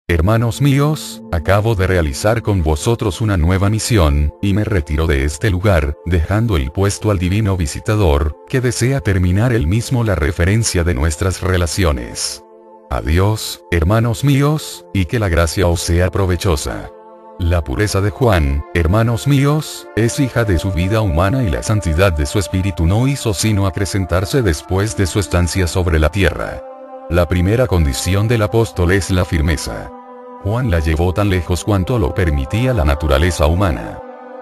Hermanos míos, acabo de realizar con vosotros una nueva misión, y me retiro de este lugar, dejando el puesto al divino visitador, que desea terminar él mismo la referencia de nuestras relaciones. Adiós, hermanos míos, y que la gracia os sea provechosa. La pureza de Juan, hermanos míos, es hija de su vida humana y la santidad de su espíritu no hizo sino acrecentarse después de su estancia sobre la tierra. La primera condición del apóstol es la firmeza. Juan la llevó tan lejos cuanto lo permitía la naturaleza humana.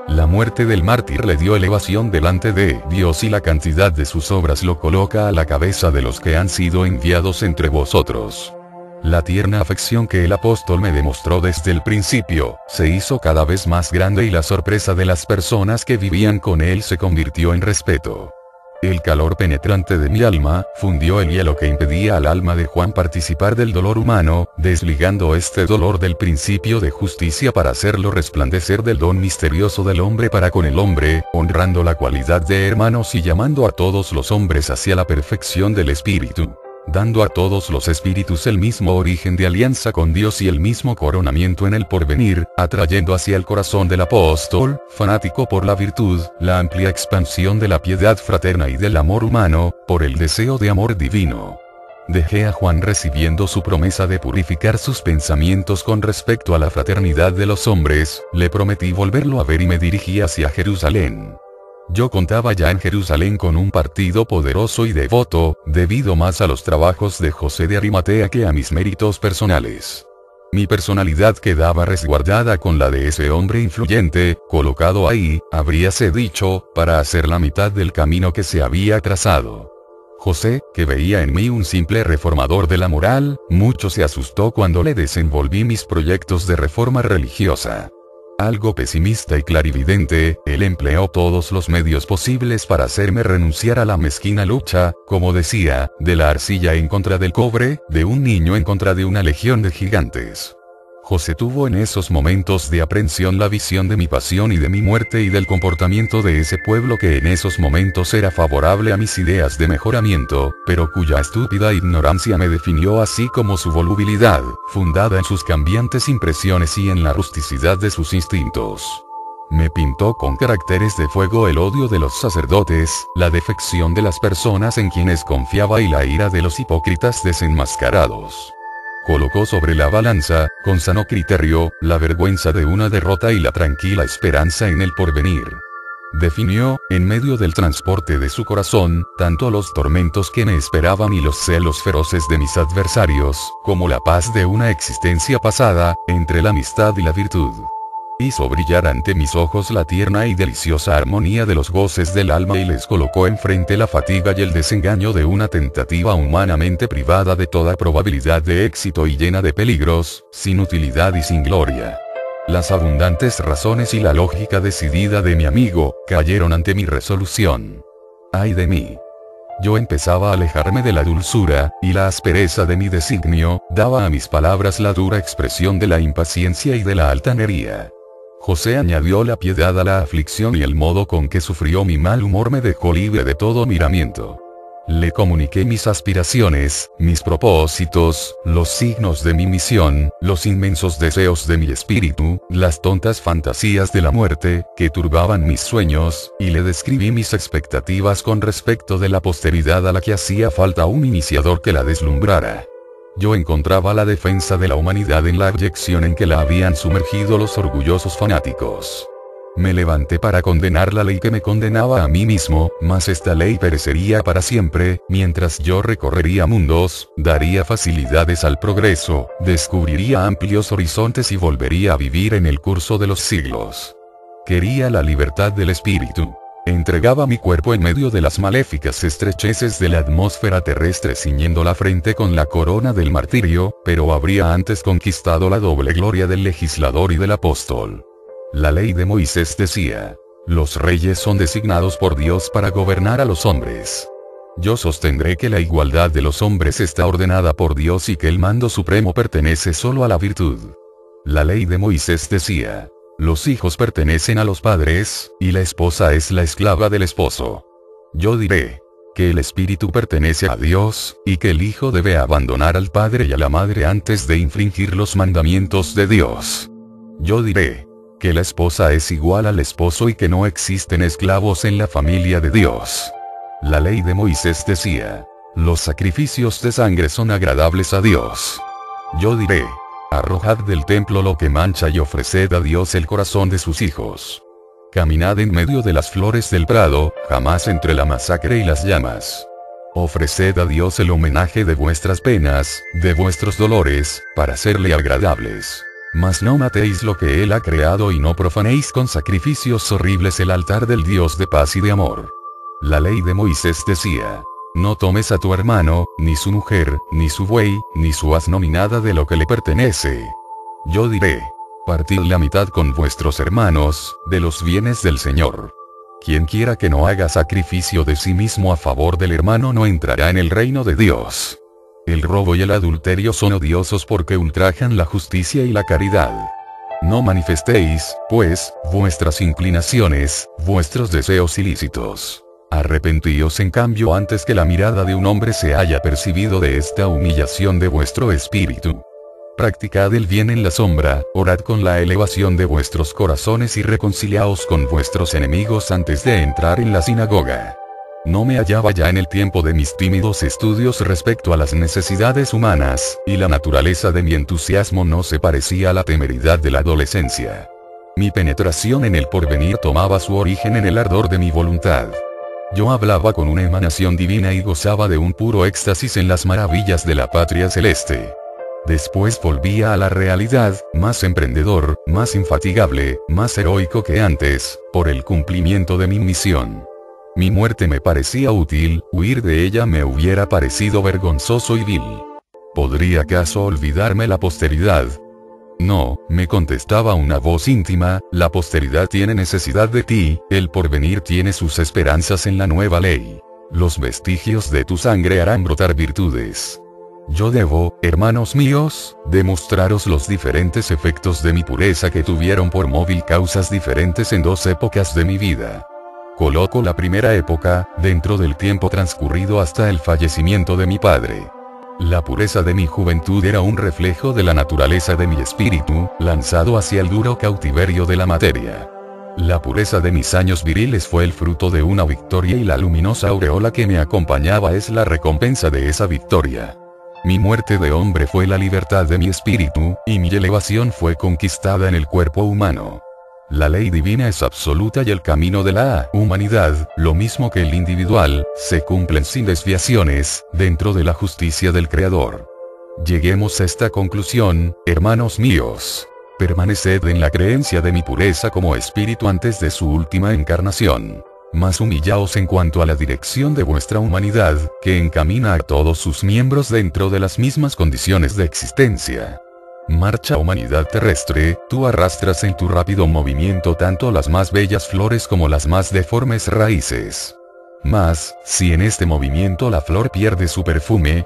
La muerte del mártir le dio elevación delante de Dios y la cantidad de sus obras lo coloca a la cabeza de los que han sido enviados entre vosotros. La tierna afección que el apóstol me demostró desde el principio, se hizo cada vez más grande y la sorpresa de las personas que vivían con él se convirtió en respeto. El calor penetrante de mi alma, fundió el hielo que impedía al alma de Juan participar del dolor humano, desligando este dolor del principio de justicia para hacerlo resplandecer del don misterioso del hombre para con el hombre, honrando la cualidad de hermanos y llamando a todos los hombres hacia la perfección del espíritu. Dando a todos los espíritus el mismo origen de alianza con Dios y el mismo coronamiento en el porvenir, atrayendo hacia el corazón del apóstol, fanático por la virtud, la amplia expansión de la piedad fraterna y del amor humano, por el deseo de amor divino. Dejé a Juan recibiendo su promesa de purificar sus pensamientos con respecto a la fraternidad de los hombres, le prometí volverlo a ver y me dirigí hacia Jerusalén. Yo contaba ya en Jerusalén con un partido poderoso y devoto, debido más a los trabajos de José de Arimatea que a mis méritos personales. Mi personalidad quedaba resguardada con la de ese hombre influyente, colocado ahí, habríase dicho, para hacer la mitad del camino que se había trazado. José, que veía en mí un simple reformador de la moral, mucho se asustó cuando le desenvolví mis proyectos de reforma religiosa. Algo pesimista y clarividente, él empleó todos los medios posibles para hacerme renunciar a la mezquina lucha, como decía, de la arcilla en contra del cobre, de un niño en contra de una legión de gigantes. José tuvo en esos momentos de aprensión la visión de mi pasión y de mi muerte y del comportamiento de ese pueblo que en esos momentos era favorable a mis ideas de mejoramiento, pero cuya estúpida ignorancia me definió así como su volubilidad, fundada en sus cambiantes impresiones y en la rusticidad de sus instintos. Me pintó con caracteres de fuego el odio de los sacerdotes, la defección de las personas en quienes confiaba y la ira de los hipócritas desenmascarados. Colocó sobre la balanza, con sano criterio, la vergüenza de una derrota y la tranquila esperanza en el porvenir. Definió, en medio del transporte de su corazón, tanto los tormentos que me esperaban y los celos feroces de mis adversarios, como la paz de una existencia pasada, entre la amistad y la virtud. Hizo brillar ante mis ojos la tierna y deliciosa armonía de los goces del alma y les colocó enfrente la fatiga y el desengaño de una tentativa humanamente privada de toda probabilidad de éxito y llena de peligros, sin utilidad y sin gloria. Las abundantes razones y la lógica decidida de mi amigo, cayeron ante mi resolución. ¡Ay de mí! Yo empezaba a alejarme de la dulzura, y la aspereza de mi designio, daba a mis palabras la dura expresión de la impaciencia y de la altanería. José añadió la piedad a la aflicción y el modo con que sufrió mi mal humor me dejó libre de todo miramiento. Le comuniqué mis aspiraciones, mis propósitos, los signos de mi misión, los inmensos deseos de mi espíritu, las tontas fantasías de la muerte, que turbaban mis sueños, y le describí mis expectativas con respecto de la posteridad a la que hacía falta un iniciador que la deslumbrara. Yo encontraba la defensa de la humanidad en la abyección en que la habían sumergido los orgullosos fanáticos. Me levanté para condenar la ley que me condenaba a mí mismo, mas esta ley perecería para siempre, mientras yo recorrería mundos, daría facilidades al progreso, descubriría amplios horizontes y volvería a vivir en el curso de los siglos. Quería la libertad del espíritu. Entregaba mi cuerpo en medio de las maléficas estrecheces de la atmósfera terrestre ciñendo la frente con la corona del martirio, pero habría antes conquistado la doble gloria del legislador y del apóstol. La ley de Moisés decía: los reyes son designados por Dios para gobernar a los hombres. Yo sostendré que la igualdad de los hombres está ordenada por Dios y que el mando supremo pertenece solo a la virtud. La ley de Moisés decía: los hijos pertenecen a los padres, y la esposa es la esclava del esposo. Yo diré: que el espíritu pertenece a Dios, y que el hijo debe abandonar al padre y a la madre antes de infringir los mandamientos de Dios. Yo diré que la esposa es igual al esposo y que no existen esclavos en la familia de Dios. La ley de Moisés decía: los sacrificios de sangre son agradables a Dios. Yo diré: arrojad del templo lo que mancha y ofreced a Dios el corazón de sus hijos. Caminad en medio de las flores del prado, jamás entre la masacre y las llamas. Ofreced a Dios el homenaje de vuestras penas, de vuestros dolores, para serle agradables. Mas no matéis lo que Él ha creado y no profanéis con sacrificios horribles el altar del Dios de paz y de amor. La ley de Moisés decía: no tomes a tu hermano, ni su mujer, ni su buey, ni su asno ni nada de lo que le pertenece. Yo diré: partid la mitad con vuestros hermanos, de los bienes del Señor. Quien quiera que no haga sacrificio de sí mismo a favor del hermano no entrará en el reino de Dios. El robo y el adulterio son odiosos porque ultrajan la justicia y la caridad. No manifestéis, pues, vuestras inclinaciones, vuestros deseos ilícitos. Arrepentíos en cambio antes que la mirada de un hombre se haya percibido de esta humillación de vuestro espíritu. Practicad el bien en la sombra, orad con la elevación de vuestros corazones y reconciliaos con vuestros enemigos antes de entrar en la sinagoga. No me hallaba ya en el tiempo de mis tímidos estudios respecto a las necesidades humanas, y la naturaleza de mi entusiasmo no se parecía a la temeridad de la adolescencia. Mi penetración en el porvenir tomaba su origen en el ardor de mi voluntad. Yo hablaba con una emanación divina y gozaba de un puro éxtasis en las maravillas de la patria celeste. Después volvía a la realidad, más emprendedor, más infatigable, más heroico que antes, por el cumplimiento de mi misión. Mi muerte me parecía útil, huir de ella me hubiera parecido vergonzoso y vil. ¿Podría acaso olvidarme la posteridad? No, me contestaba una voz íntima, la posteridad tiene necesidad de ti, el porvenir tiene sus esperanzas en la nueva ley. Los vestigios de tu sangre harán brotar virtudes. Yo debo, hermanos míos, demostraros los diferentes efectos de mi pureza que tuvieron por móvil causas diferentes en dos épocas de mi vida. Coloco la primera época, dentro del tiempo transcurrido hasta el fallecimiento de mi padre. La pureza de mi juventud era un reflejo de la naturaleza de mi espíritu, lanzado hacia el duro cautiverio de la materia. La pureza de mis años viriles fue el fruto de una victoria y la luminosa aureola que me acompañaba es la recompensa de esa victoria. Mi muerte de hombre fue la libertad de mi espíritu, y mi elevación fue conquistada en el cuerpo humano. La ley divina es absoluta y el camino de la humanidad, lo mismo que el individual, se cumplen sin desviaciones, dentro de la justicia del Creador. Lleguemos a esta conclusión, hermanos míos. Permaneced en la creencia de mi pureza como espíritu antes de su última encarnación. Mas humillaos en cuanto a la dirección de vuestra humanidad, que encamina a todos sus miembros dentro de las mismas condiciones de existencia. Marcha humanidad terrestre, tú arrastras en tu rápido movimiento tanto las más bellas flores como las más deformes raíces. Mas, si en este movimiento la flor pierde su perfume,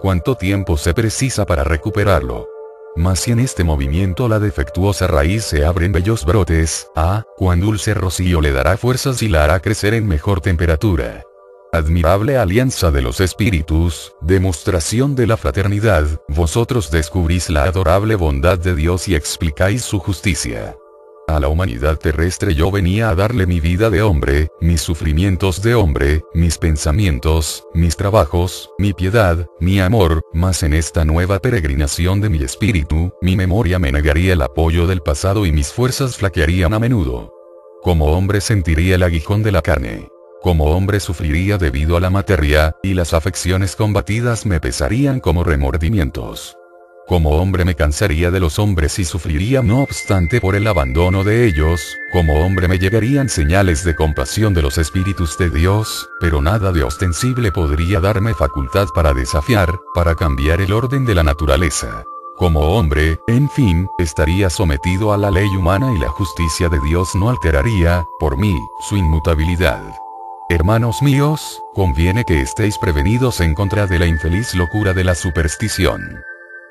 ¿cuánto tiempo se precisa para recuperarlo? Mas si en este movimiento la defectuosa raíz se abre en bellos brotes, cuán dulce rocío le dará fuerzas y la hará crecer en mejor temperatura. Admirable alianza de los espíritus, demostración de la fraternidad, vosotros descubrís la adorable bondad de Dios y explicáis su justicia. A la humanidad terrestre yo venía a darle mi vida de hombre, mis sufrimientos de hombre, mis pensamientos, mis trabajos, mi piedad, mi amor, mas en esta nueva peregrinación de mi espíritu, mi memoria me negaría el apoyo del pasado y mis fuerzas flaquearían a menudo. Como hombre sentiría el aguijón de la carne. Como hombre sufriría debido a la materia, y las afecciones combatidas me pesarían como remordimientos. Como hombre me cansaría de los hombres y sufriría no obstante por el abandono de ellos, como hombre me llegarían señales de compasión de los espíritus de Dios, pero nada de ostensible podría darme facultad para desafiar, para cambiar el orden de la naturaleza. Como hombre, en fin, estaría sometido a la ley humana y la justicia de Dios no alteraría, por mí, su inmutabilidad. Hermanos míos, conviene que estéis prevenidos en contra de la infeliz locura de la superstición.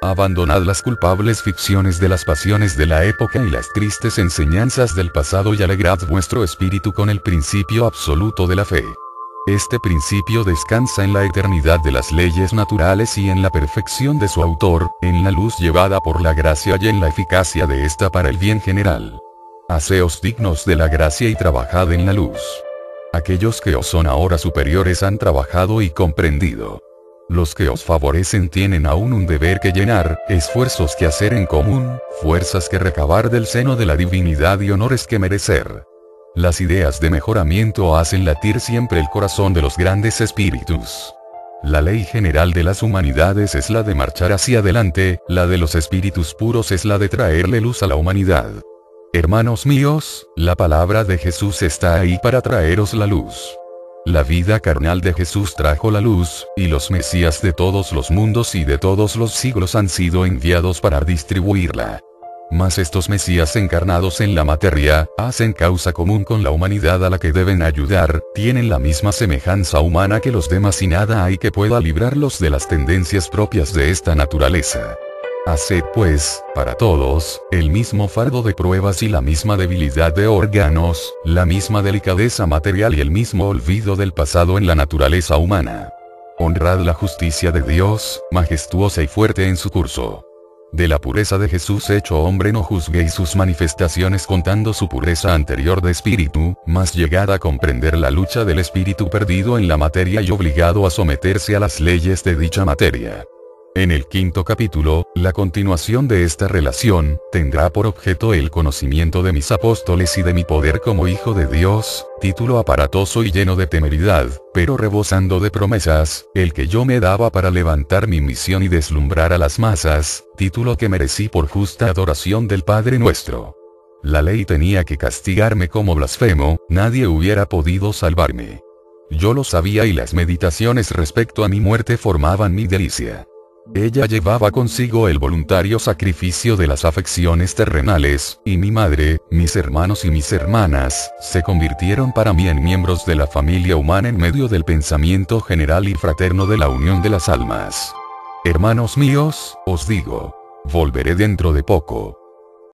Abandonad las culpables ficciones de las pasiones de la época y las tristes enseñanzas del pasado y alegrad vuestro espíritu con el principio absoluto de la fe. Este principio descansa en la eternidad de las leyes naturales y en la perfección de su autor, en la luz llevada por la gracia y en la eficacia de ésta para el bien general. Haceos dignos de la gracia y trabajad en la luz. Aquellos que os son ahora superiores han trabajado y comprendido. Los que os favorecen tienen aún un deber que llenar, esfuerzos que hacer en común, fuerzas que recabar del seno de la divinidad y honores que merecer. Las ideas de mejoramiento hacen latir siempre el corazón de los grandes espíritus. La ley general de las humanidades es la de marchar hacia adelante, la de los espíritus puros es la de traerle luz a la humanidad. Hermanos míos, la palabra de Jesús está ahí para traeros la luz. La vida carnal de Jesús trajo la luz, y los Mesías de todos los mundos y de todos los siglos han sido enviados para distribuirla. Mas estos Mesías encarnados en la materia, hacen causa común con la humanidad a la que deben ayudar, tienen la misma semejanza humana que los demás y nada hay que pueda librarlos de las tendencias propias de esta naturaleza. Haced pues, para todos, el mismo fardo de pruebas y la misma debilidad de órganos, la misma delicadeza material y el mismo olvido del pasado en la naturaleza humana. Honrad la justicia de Dios, majestuosa y fuerte en su curso. De la pureza de Jesús hecho hombre no juzguéis sus manifestaciones contando su pureza anterior de espíritu, mas llegad a comprender la lucha del espíritu perdido en la materia y obligado a someterse a las leyes de dicha materia. En el quinto capítulo, la continuación de esta relación, tendrá por objeto el conocimiento de mis apóstoles y de mi poder como Hijo de Dios, título aparatoso y lleno de temeridad, pero rebosando de promesas, el que yo me daba para levantar mi misión y deslumbrar a las masas, título que merecí por justa adoración del Padre nuestro. La ley tenía que castigarme como blasfemo, nadie hubiera podido salvarme. Yo lo sabía y las meditaciones respecto a mi muerte formaban mi delicia. Ella llevaba consigo el voluntario sacrificio de las afecciones terrenales, y mi madre, mis hermanos y mis hermanas, se convirtieron para mí en miembros de la familia humana en medio del pensamiento general y fraterno de la unión de las almas. Hermanos míos, os digo, volveré dentro de poco.